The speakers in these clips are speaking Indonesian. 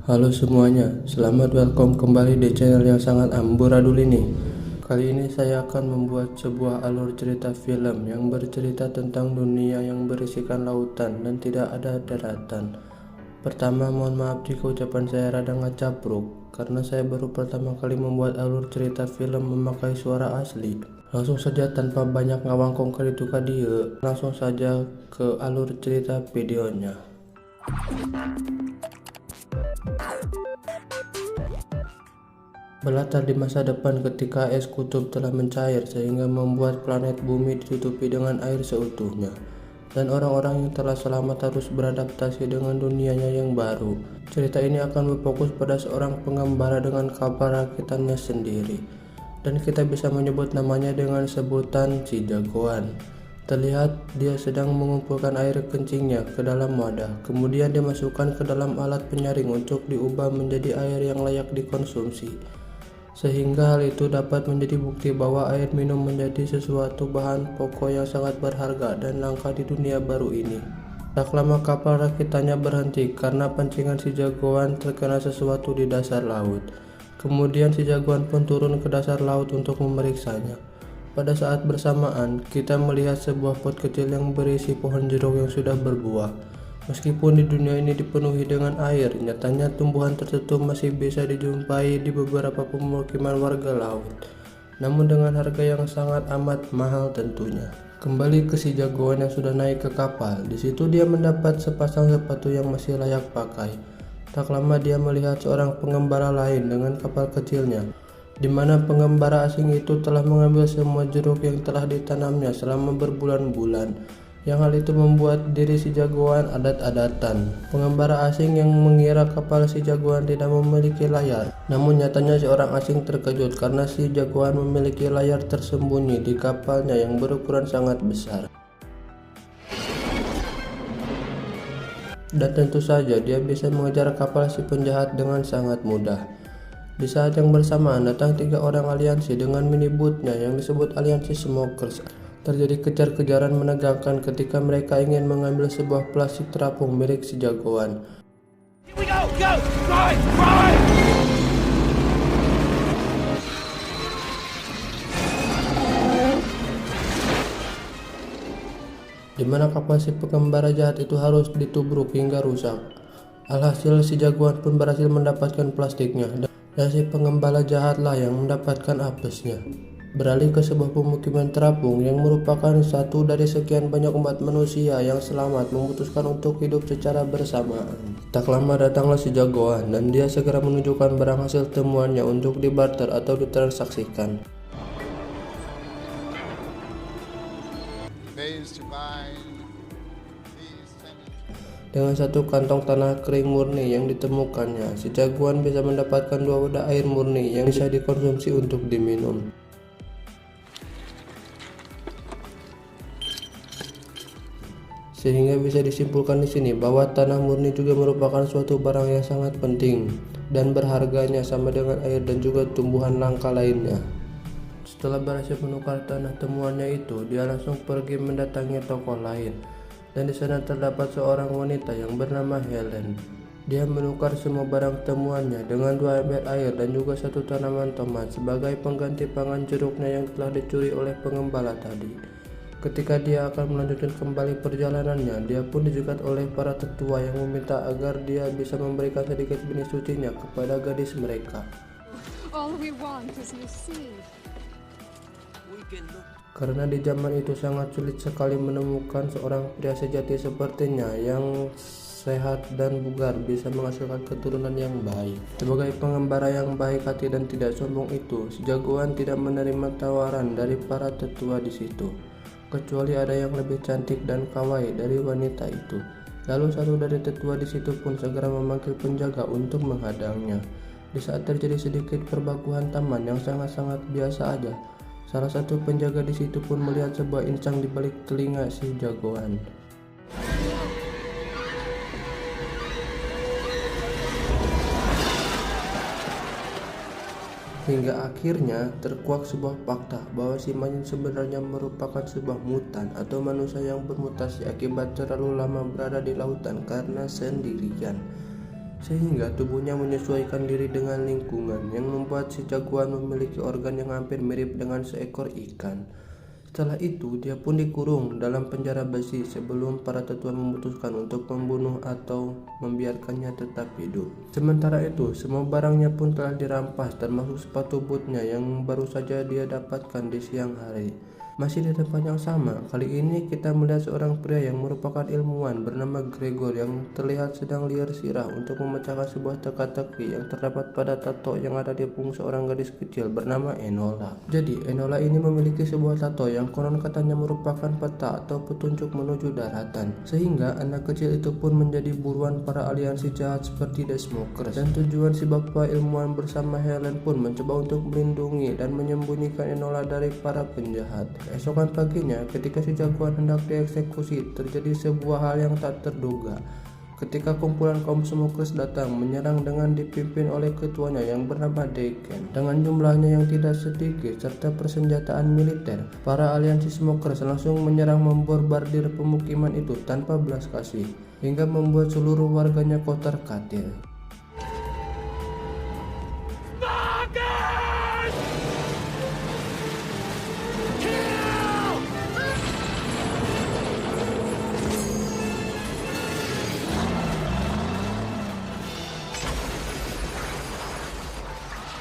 Halo semuanya, selamat welcome kembali di channel yang sangat amburadul ini. Kali ini saya akan membuat sebuah alur cerita film yang bercerita tentang dunia yang berisikan lautan dan tidak ada daratan. Pertama, mohon maaf jika ucapan saya rada ngacapruk, karena saya baru pertama kali membuat alur cerita film memakai suara asli. Langsung saja tanpa banyak ngawangkong kali tuka dia, langsung saja ke alur cerita videonya. Berlatar di masa depan ketika es kutub telah mencair sehingga membuat planet bumi ditutupi dengan air seutuhnya, dan orang-orang yang telah selamat harus beradaptasi dengan dunianya yang baru. Cerita ini akan berfokus pada seorang pengembara dengan kapal rakitannya sendiri, dan kita bisa menyebut namanya dengan sebutan si jagoan. Terlihat dia sedang mengumpulkan air kencingnya ke dalam wadah, kemudian dimasukkan ke dalam alat penyaring untuk diubah menjadi air yang layak dikonsumsi, sehingga hal itu dapat menjadi bukti bahwa air minum menjadi sesuatu bahan pokok yang sangat berharga dan langka di dunia baru ini. Tak lama kapal rakitannya berhenti karena pancingan si jagoan terkena sesuatu di dasar laut. Kemudian si jagoan pun turun ke dasar laut untuk memeriksanya. Pada saat bersamaan, kita melihat sebuah pot kecil yang berisi pohon jeruk yang sudah berbuah. Meskipun di dunia ini dipenuhi dengan air, nyatanya tumbuhan tersebut masih bisa dijumpai di beberapa pemukiman warga laut, namun dengan harga yang sangat amat mahal tentunya. Kembali ke si jagoan yang sudah naik ke kapal, di situ dia mendapat sepasang sepatu yang masih layak pakai. Tak lama dia melihat seorang pengembara lain dengan kapal kecilnya, di mana pengembara asing itu telah mengambil semua jeruk yang telah ditanamnya selama berbulan-bulan. Yang hal itu membuat diri si jagoan adat-adatan. Pengembara asing yang mengira kapal si jagoan tidak memiliki layar, namun nyatanya seorang asing terkejut karena si jagoan memiliki layar tersembunyi di kapalnya yang berukuran sangat besar. Dan tentu saja dia bisa mengejar kapal si penjahat dengan sangat mudah. Di saat yang bersamaan datang 3 orang aliansi dengan minibotnya yang disebut aliansi Smokers. Terjadi kejar-kejaran menegangkan ketika mereka ingin mengambil sebuah plastik terapung milik si jagoan. Di mana kapal si pengembara jahat itu harus ditubruk hingga rusak. Alhasil si jagoan pun berhasil mendapatkan plastiknya, dan si pengembala jahatlah yang mendapatkan apesnya. Beralih ke sebuah pemukiman terapung yang merupakan satu dari sekian banyak umat manusia yang selamat memutuskan untuk hidup secara bersamaan. Tak lama datanglah si jagoan dan dia segera menunjukkan barang hasil temuannya untuk dibarter atau ditransaksikan. Dengan satu kantong tanah kering murni yang ditemukannya, si jagoan bisa mendapatkan 2 wadah air murni yang bisa dikonsumsi untuk diminum. Sehingga bisa disimpulkan di sini bahwa tanah murni juga merupakan suatu barang yang sangat penting dan berharganya sama dengan air dan juga tumbuhan langka lainnya. Setelah berhasil menukar tanah temuannya itu, dia langsung pergi mendatangi toko lain, dan di sana terdapat seorang wanita yang bernama Helen. Dia menukar semua barang temuannya dengan 2 ember air dan juga 1 tanaman tomat sebagai pengganti pangan jeruknya yang telah dicuri oleh pengembala tadi. Ketika dia akan melanjutkan kembali perjalanannya, dia pun dijegat oleh para tetua yang meminta agar dia bisa memberikan sedikit benih sucinya kepada gadis mereka. Karena di zaman itu sangat sulit sekali menemukan seorang pria sejati sepertinya yang sehat dan bugar bisa menghasilkan keturunan yang baik. Sebagai pengembara yang baik hati dan tidak sombong itu, si jagoan tidak menerima tawaran dari para tetua di situ, kecuali ada yang lebih cantik dan kawaii dari wanita itu. Lalu satu dari tetua di situ pun segera memanggil penjaga untuk menghadangnya. Di saat terjadi sedikit perbakuhan taman yang sangat-sangat biasa aja, salah satu penjaga di situ pun melihat sebuah insang di balik telinga si jagoan. Hingga akhirnya terkuak sebuah fakta bahwa si monyet sebenarnya merupakan sebuah mutan atau manusia yang bermutasi akibat terlalu lama berada di lautan karena sendirian. sehingga tubuhnya menyesuaikan diri dengan lingkungan yang membuat si jagoan memiliki organ yang hampir mirip dengan seekor ikan. Setelah itu, dia pun dikurung dalam penjara besi sebelum para tetua memutuskan untuk membunuh atau membiarkannya tetap hidup. Sementara itu, semua barangnya pun telah dirampas, termasuk sepatu bootnya yang baru saja dia dapatkan di siang hari. Masih di tempat yang sama, kali ini kita melihat seorang pria yang merupakan ilmuwan bernama Gregor yang terlihat sedang liar sirah untuk memecahkan sebuah teka-teki yang terdapat pada tato yang ada di punggung seorang gadis kecil bernama Enola. Jadi, Enola ini memiliki sebuah tato yang konon katanya merupakan peta atau petunjuk menuju daratan, sehingga anak kecil itu pun menjadi buruan para aliansi jahat seperti The Smokers. Dan tujuan si bapak ilmuwan bersama Helen pun mencoba untuk melindungi dan menyembunyikan Enola dari para penjahat. Keesokan paginya, ketika si jagoan hendak dieksekusi, terjadi sebuah hal yang tak terduga. Ketika kumpulan kaum Smokers datang menyerang dengan dipimpin oleh ketuanya yang bernama Deacon dengan jumlahnya yang tidak sedikit serta persenjataan militer, para aliansi Smokers langsung menyerang membombardir pemukiman itu tanpa belas kasih hingga membuat seluruh warganya kocar-kacir.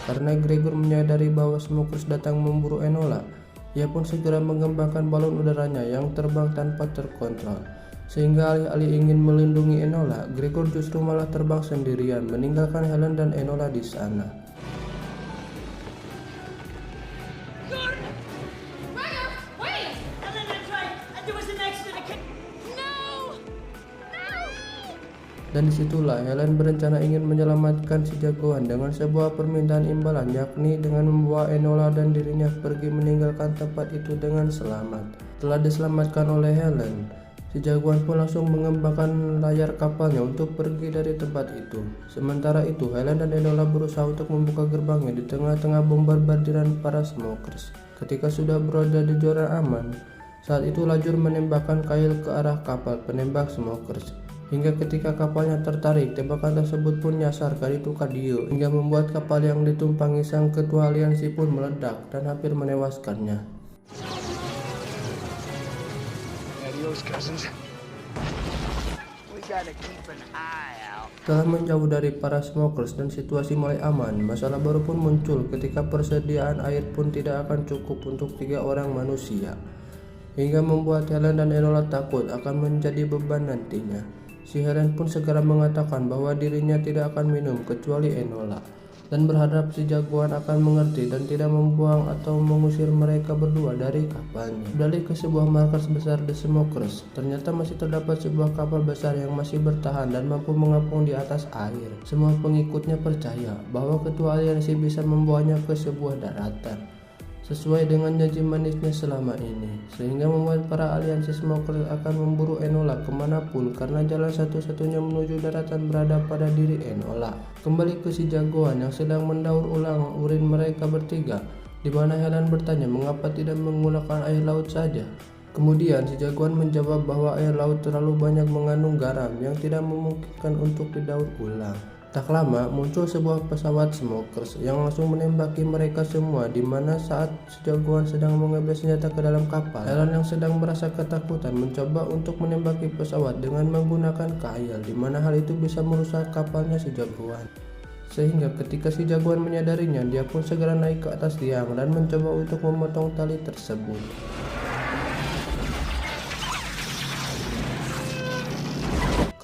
Karena Gregor menyadari bahwa Smokers datang memburu Enola, ia pun segera mengembangkan balon udaranya yang terbang tanpa terkontrol. Sehingga alih-alih ingin melindungi Enola, Gregor justru malah terbang sendirian, meninggalkan Helen dan Enola di sana. Dan disitulah Helen berencana ingin menyelamatkan si jagoan dengan sebuah permintaan imbalan, yakni dengan membawa Enola dan dirinya pergi meninggalkan tempat itu dengan selamat. Setelah diselamatkan oleh Helen, si jagoan pun langsung mengembangkan layar kapalnya untuk pergi dari tempat itu. Sementara itu, Helen dan Enola berusaha untuk membuka gerbangnya di tengah-tengah bombardiran para Smokers. Ketika sudah berada di zona aman, saat itu lajur menembakkan kail ke arah kapal penembak Smokers. Hingga ketika kapalnya tertarik, tembakan tersebut pun nyasar Carito Cadio hingga membuat kapal yang ditumpangi sang ketua aliansi pun meledak dan hampir menewaskannya. Setelah menjauh dari para Smokers dan situasi mulai aman, masalah baru pun muncul ketika persediaan air pun tidak akan cukup untuk 3 orang manusia, hingga membuat Helen dan Enola takut akan menjadi beban nantinya. Si Helen pun segera mengatakan bahwa dirinya tidak akan minum kecuali Enola, dan berharap si jagoan akan mengerti dan tidak membuang atau mengusir mereka berdua dari kapalnya. Beralih ke sebuah markas besar The Smokers, ternyata masih terdapat sebuah kapal besar yang masih bertahan dan mampu mengapung di atas air. Semua pengikutnya percaya bahwa ketua aliansi bisa membawanya ke sebuah daratan, sesuai dengan janji manisnya selama ini, sehingga membuat para aliansi Smokers akan memburu Enola kemanapun karena jalan satu-satunya menuju daratan berada pada diri Enola. Kembali ke si jagoan yang sedang mendaur ulang urin mereka bertiga, di mana Helen bertanya mengapa tidak menggunakan air laut saja. Kemudian si jagoan menjawab bahwa air laut terlalu banyak mengandung garam yang tidak memungkinkan untuk didaur ulang. Tak lama muncul sebuah pesawat Smokers yang langsung menembaki mereka semua, di mana saat si jagoan sedang mengebes senjata ke dalam kapal, Helen yang sedang merasa ketakutan mencoba untuk menembaki pesawat dengan menggunakan kail, di mana hal itu bisa merusak kapalnya si jagoan. Sehingga ketika si jagoan menyadarinya, dia pun segera naik ke atas tiang dan mencoba untuk memotong tali tersebut.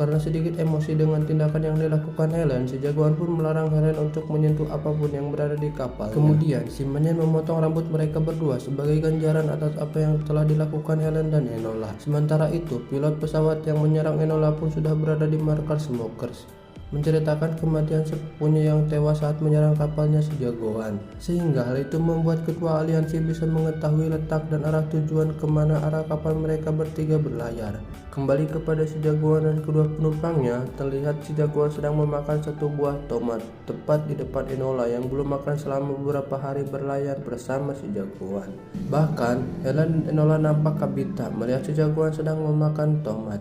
Karena sedikit emosi dengan tindakan yang dilakukan Helen, si jagoan pun melarang Helen untuk menyentuh apapun yang berada di kapal. Kemudian, si Manyan memotong rambut mereka berdua sebagai ganjaran atas apa yang telah dilakukan Helen dan Enola. Sementara itu, pilot pesawat yang menyerang Enola pun sudah berada di markas Smokers, menceritakan kematian sepupunya yang tewas saat menyerang kapalnya si jagoan. Sehingga hal itu membuat ketua aliansi bisa mengetahui letak dan arah tujuan kemana arah kapal mereka bertiga berlayar. Kembali kepada si jagoan dan kedua penumpangnya, terlihat si jagoan sedang memakan satu buah tomat tepat di depan Enola yang belum makan selama beberapa hari berlayar bersama si jagoan. Bahkan Helen dan Enola nampak kabita melihat si jagoan sedang memakan tomat.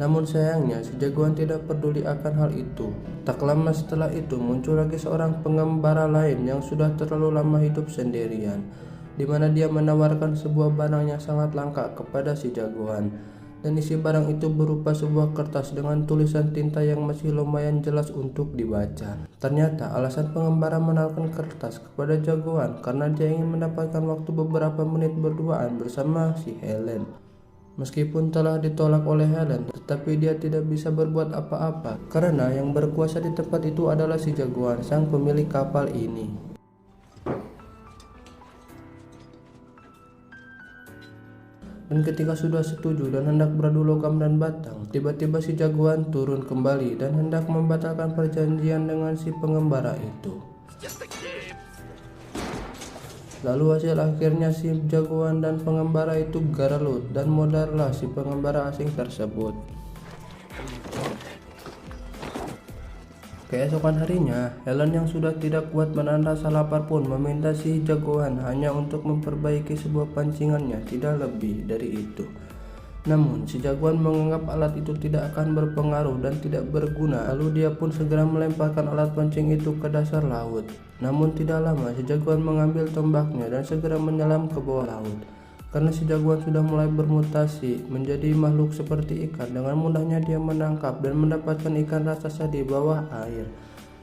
Namun sayangnya si jagoan tidak peduli akan hal itu. Tak lama setelah itu muncul lagi seorang pengembara lain yang sudah terlalu lama hidup sendirian, di mana dia menawarkan sebuah barang yang sangat langka kepada si jagoan. Dan isi barang itu berupa sebuah kertas dengan tulisan tinta yang masih lumayan jelas untuk dibaca. Ternyata alasan pengembara menawarkan kertas kepada jagoan karena dia ingin mendapatkan waktu beberapa menit berduaan bersama si Helen. Meskipun telah ditolak oleh Helen, tetapi dia tidak bisa berbuat apa-apa karena yang berkuasa di tempat itu adalah si jagoan, sang pemilik kapal ini. Dan ketika sudah setuju dan hendak beradu logam dan batang, tiba-tiba si jagoan turun kembali dan hendak membatalkan perjanjian dengan si pengembara itu. Lalu hasil akhirnya si jagoan dan pengembara itu gerelut dan modarlah si pengembara asing tersebut. Keesokan harinya, Helen yang sudah tidak kuat menahan rasa lapar pun meminta si jagoan hanya untuk memperbaiki sebuah pancingannya, tidak lebih dari itu. Namun, si jagoan menganggap alat itu tidak akan berpengaruh dan tidak berguna, lalu dia pun segera melemparkan alat pancing itu ke dasar laut. Namun tidak lama, si jagoan mengambil tombaknya dan segera menyelam ke bawah laut. Karena si jagoan sudah mulai bermutasi menjadi makhluk seperti ikan, dengan mudahnya dia menangkap dan mendapatkan ikan raksasa di bawah air.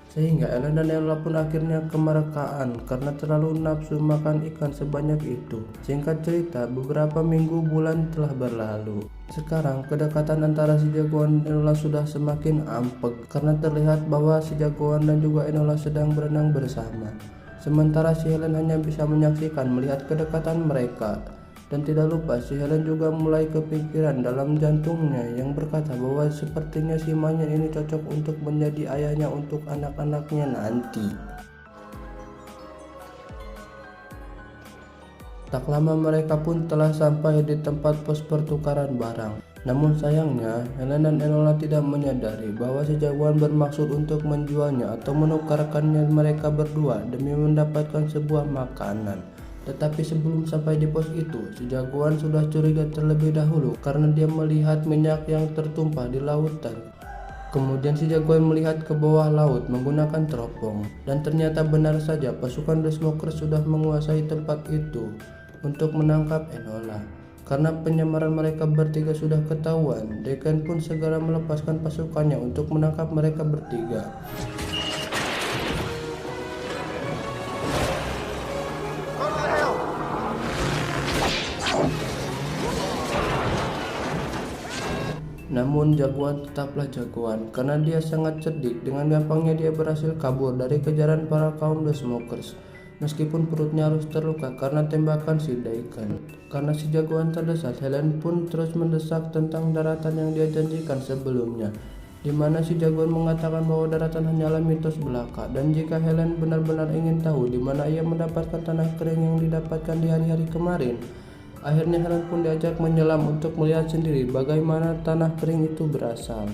Sehingga Ellen dan Enola pun akhirnya kemerkaan karena terlalu nafsu makan ikan sebanyak itu. Singkat cerita, beberapa minggu bulan telah berlalu. Sekarang kedekatan antara si jagoan dan Enola sudah semakin ampek karena terlihat bahwa si jagoan dan juga Enola sedang berenang bersama. Sementara si Helen hanya bisa menyaksikan melihat kedekatan mereka. Dan tidak lupa si Helen juga mulai kepikiran dalam jantungnya yang berkata bahwa sepertinya si monyet ini cocok untuk menjadi ayahnya untuk anak-anaknya nanti. Tak lama mereka pun telah sampai di tempat pos pertukaran barang. Namun sayangnya Helen dan Enola tidak menyadari bahwa si jagoan bermaksud untuk menjualnya atau menukarkannya mereka berdua demi mendapatkan sebuah makanan. Tetapi sebelum sampai di pos itu, si jagoan sudah curiga terlebih dahulu karena dia melihat minyak yang tertumpah di lautan. Kemudian si jagoan melihat ke bawah laut menggunakan teropong, dan ternyata benar saja pasukan The Smokers sudah menguasai tempat itu untuk menangkap Enola. Karena penyamaran mereka bertiga sudah ketahuan, Deacon pun segera melepaskan pasukannya untuk menangkap mereka bertiga. Namun jagoan tetaplah jagoan karena dia sangat cerdik. Dengan gampangnya dia berhasil kabur dari kejaran para kaum The Smokers. Meskipun perutnya harus terluka karena tembakan si Deacon. Karena si jagoan terdesak, Helen pun terus mendesak tentang daratan yang dia janjikan sebelumnya, di mana si jagoan mengatakan bahwa daratan hanyalah mitos belaka, dan jika Helen benar-benar ingin tahu di mana ia mendapatkan tanah kering yang didapatkan di hari-hari kemarin, akhirnya Helen pun diajak menyelam untuk melihat sendiri bagaimana tanah kering itu berasal.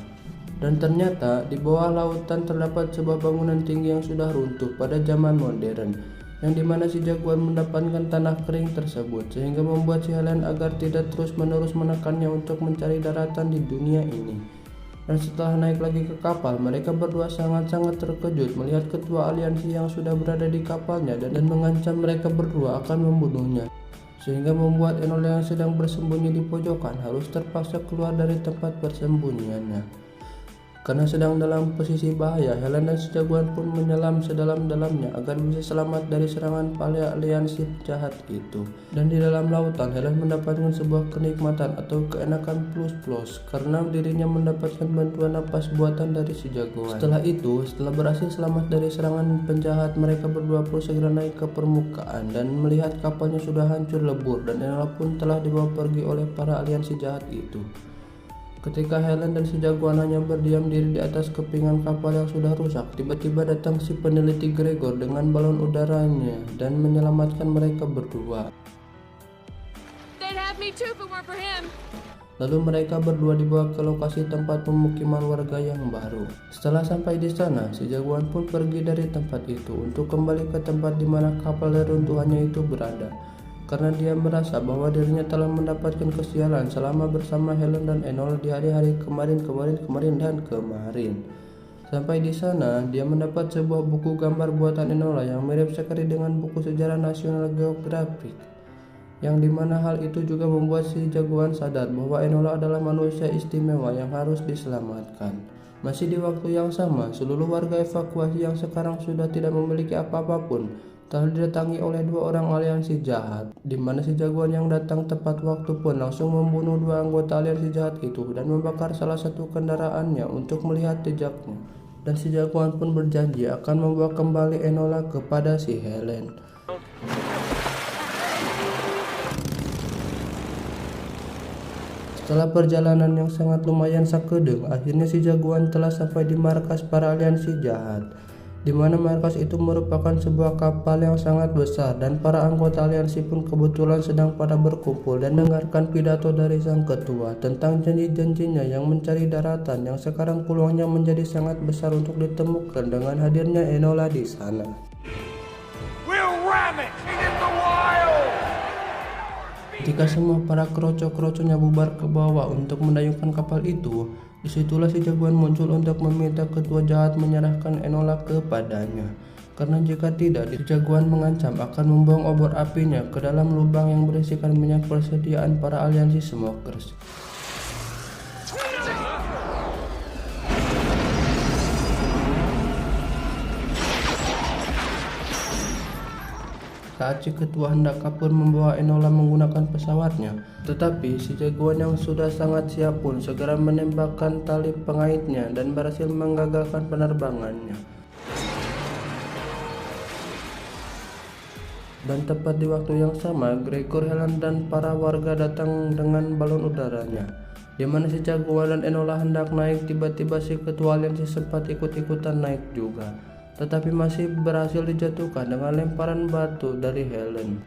Dan ternyata di bawah lautan terdapat sebuah bangunan tinggi yang sudah runtuh pada zaman modern, yang dimana si jagoan mendapatkan tanah kering tersebut, sehingga membuat si Helen agar tidak terus-menerus menekannya untuk mencari daratan di dunia ini. Dan setelah naik lagi ke kapal, mereka berdua sangat-sangat terkejut melihat ketua aliansi yang sudah berada di kapalnya dan mengancam mereka berdua akan membunuhnya. Sehingga membuat Enola yang sedang bersembunyi di pojokan harus terpaksa keluar dari tempat persembunyiannya. Karena sedang dalam posisi bahaya, Helen dan si jagoan pun menyelam sedalam-dalamnya agar bisa selamat dari serangan para aliansi jahat itu. Dan di dalam lautan, Helen mendapatkan sebuah kenikmatan atau keenakan plus-plus karena dirinya mendapatkan bantuan napas buatan dari si jagoan. Setelah itu, setelah berhasil selamat dari serangan penjahat, mereka berdua pun segera naik ke permukaan dan melihat kapalnya sudah hancur lebur dan Enola pun telah dibawa pergi oleh para aliansi jahat itu. Ketika Helen dan si jagoan hanya berdiam diri di atas kepingan kapal yang sudah rusak, tiba-tiba datang si peneliti Gregor dengan balon udaranya dan menyelamatkan mereka berdua. Lalu mereka berdua dibawa ke lokasi tempat pemukiman warga yang baru. Setelah sampai di sana, si jagoan pun pergi dari tempat itu untuk kembali ke tempat di mana kapal reruntuhannya itu berada. karena dia merasa bahwa dirinya telah mendapatkan kesialan selama bersama Helen dan Enola di hari-hari kemarin. Sampai di sana, dia mendapat sebuah buku gambar buatan Enola yang mirip sekali dengan buku sejarah National Geographic, yang dimana hal itu juga membuat si jagoan sadar bahwa Enola adalah manusia istimewa yang harus diselamatkan. Masih di waktu yang sama, seluruh warga evakuasi yang sekarang sudah tidak memiliki apa-apa pun telah didatangi oleh dua orang aliansi jahat, di mana si jagoan yang datang tepat waktu pun langsung membunuh dua anggota aliansi jahat itu dan membakar salah satu kendaraannya untuk melihat jejaknya. Dan si jagoan pun berjanji akan membawa kembali Enola kepada si Helen. Setelah perjalanan yang sangat lumayan sakedeng, akhirnya si jagoan telah sampai di markas para aliansi jahat, di mana markas itu merupakan sebuah kapal yang sangat besar, dan para anggota aliansi pun kebetulan sedang pada berkumpul dan dengarkan pidato dari sang ketua tentang janji-janjinya yang mencari daratan yang sekarang peluangnya menjadi sangat besar untuk ditemukan dengan hadirnya Enola di sana. Ketika semua para kroco-kroconya bubar ke bawah untuk mendayungkan kapal itu, disitulah si jagoan muncul untuk meminta ketua jahat menyerahkan Enola kepadanya. Karena jika tidak, si jagoan mengancam akan membuang obor apinya ke dalam lubang yang berisikan minyak persediaan para aliansi smokers. Saat si ketua hendak kabur membawa Enola menggunakan pesawatnya, tetapi si jagoan yang sudah sangat siap pun segera menembakkan tali pengaitnya dan berhasil menggagalkan penerbangannya. Dan tepat di waktu yang sama, Gregor, Helen, dan para warga datang dengan balon udaranya, di mana si jagoan dan Enola hendak naik. Tiba-tiba si ketua aliansi sempat ikut-ikutan naik juga, tetapi masih berhasil dijatuhkan dengan lemparan batu dari Helen.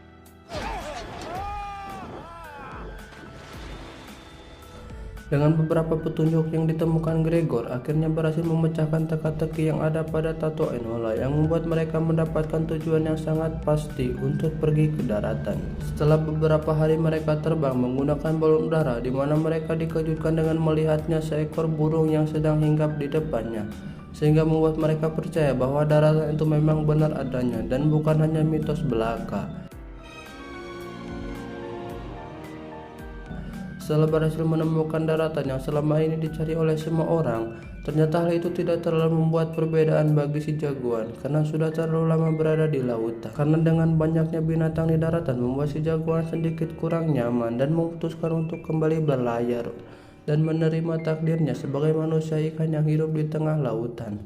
Dengan beberapa petunjuk yang ditemukan Gregor, akhirnya berhasil memecahkan teka-teki yang ada pada tato Enola yang membuat mereka mendapatkan tujuan yang sangat pasti untuk pergi ke daratan. Setelah beberapa hari mereka terbang menggunakan balon udara, di mana mereka dikejutkan dengan melihatnya seekor burung yang sedang hinggap di depannya, sehingga membuat mereka percaya bahwa daratan itu memang benar adanya dan bukan hanya mitos belaka. Setelah berhasil menemukan daratan yang selama ini dicari oleh semua orang, ternyata hal itu tidak terlalu membuat perbedaan bagi si jagoan karena sudah terlalu lama berada di lautan. Karena dengan banyaknya binatang di daratan membuat si jagoan sedikit kurang nyaman dan memutuskan untuk kembali berlayar dan menerima takdirnya sebagai manusia ikan yang hidup di tengah lautan.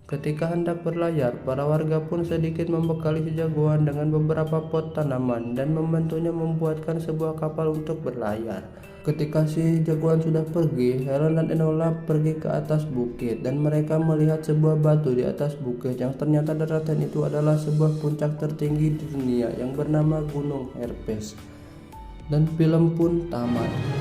Ketika hendak berlayar, para warga pun sedikit membekali si jagoan dengan beberapa pot tanaman dan membantunya membuatkan sebuah kapal untuk berlayar. Ketika si jagoan sudah pergi, Helen dan Enola pergi ke atas bukit dan mereka melihat sebuah batu di atas bukit yang ternyata daratan itu adalah sebuah puncak tertinggi di dunia yang bernama Gunung Herpes. Dan film pun tamat.